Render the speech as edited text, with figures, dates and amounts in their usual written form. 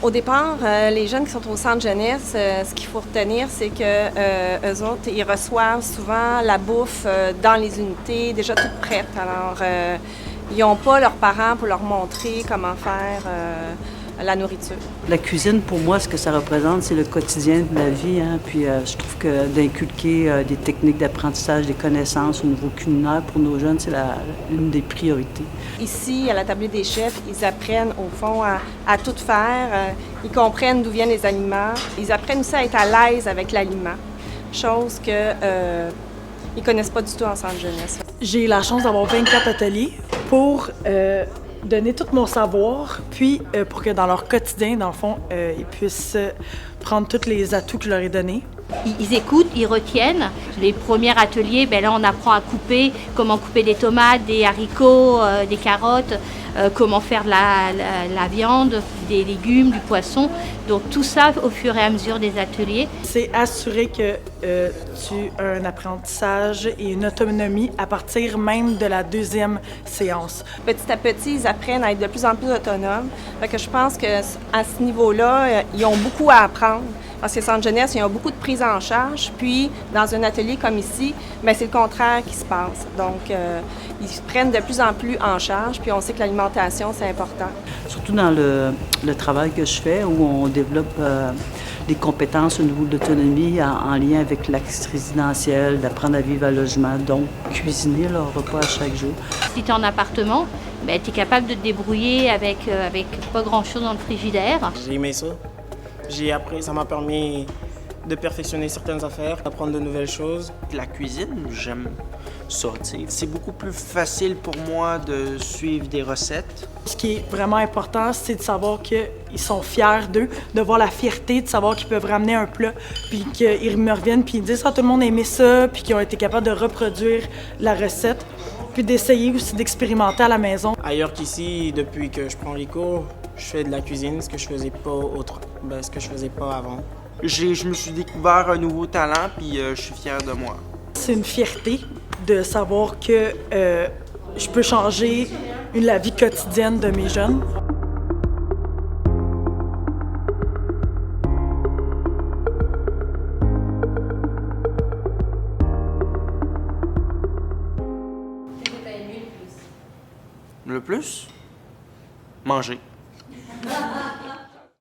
Au départ, les jeunes qui sont au centre jeunesse, ce qu'il faut retenir, c'est que eux autres, ils reçoivent souvent la bouffe dans les unités, déjà toute prête. Alors, ils n'ont pas leurs parents pour leur montrer comment faire la nourriture. La cuisine, pour moi, ce que ça représente, c'est le quotidien de la vie. Hein? Puis je trouve que d'inculquer des techniques d'apprentissage, des connaissances au niveau culinaire pour nos jeunes, c'est une des priorités. Ici, à la table des chefs, ils apprennent au fond à tout faire. Ils comprennent d'où viennent les aliments. Ils apprennent aussi à être à l'aise avec l'aliment, chose que ils connaissent pas du tout en centre jeunesse. J'ai la chance d'avoir 24 ateliers pour donner tout mon savoir, puis pour que dans leur quotidien, dans le fond, ils puissent prendre tous les atouts que je leur ai donnés. Ils écoutent, ils retiennent. Les premiers ateliers, là on apprend à couper, comment couper des tomates, des haricots, des carottes, comment faire de la viande, des légumes, du poisson. Donc tout ça au fur et à mesure des ateliers. C'est assurer que tu as un apprentissage et une autonomie à partir même de la deuxième séance. Petit à petit, ils apprennent à être de plus en plus autonomes. Fait que je pense qu'à ce niveau-là, ils ont beaucoup à apprendre. Parce que centre jeunesse, il y a beaucoup de prise en charge. Puis, dans un atelier comme ici, c'est le contraire qui se passe. Donc, ils se prennent de plus en plus en charge. Puis, on sait que l'alimentation, c'est important. Surtout dans le travail que je fais, où on développe des compétences au niveau de l'autonomie en lien avec l'axe résidentiel, d'apprendre à vivre à logement, donc cuisiner leur repas à chaque jour. Si tu es en appartement, tu es capable de te débrouiller avec pas grand-chose dans le frigidaire. J'ai aimé ça. J'ai appris, ça m'a permis de perfectionner certaines affaires, d'apprendre de nouvelles choses. La cuisine, j'aime ça. C'est beaucoup plus facile pour moi de suivre des recettes. Ce qui est vraiment important, c'est de savoir qu'ils sont fiers d'eux, de voir la fierté, de savoir qu'ils peuvent ramener un plat, puis qu'ils me reviennent, puis ils disent « Ah, tout le monde a aimé ça », puis qu'ils ont été capables de reproduire la recette, puis d'essayer aussi d'expérimenter à la maison. Ailleurs qu'ici, depuis que je prends les cours, je fais de la cuisine, ce que je faisais pas avant. Je me suis découvert un nouveau talent, puis je suis fier de moi. C'est une fierté de savoir que je peux changer la vie quotidienne de mes jeunes. Le plus? Manger.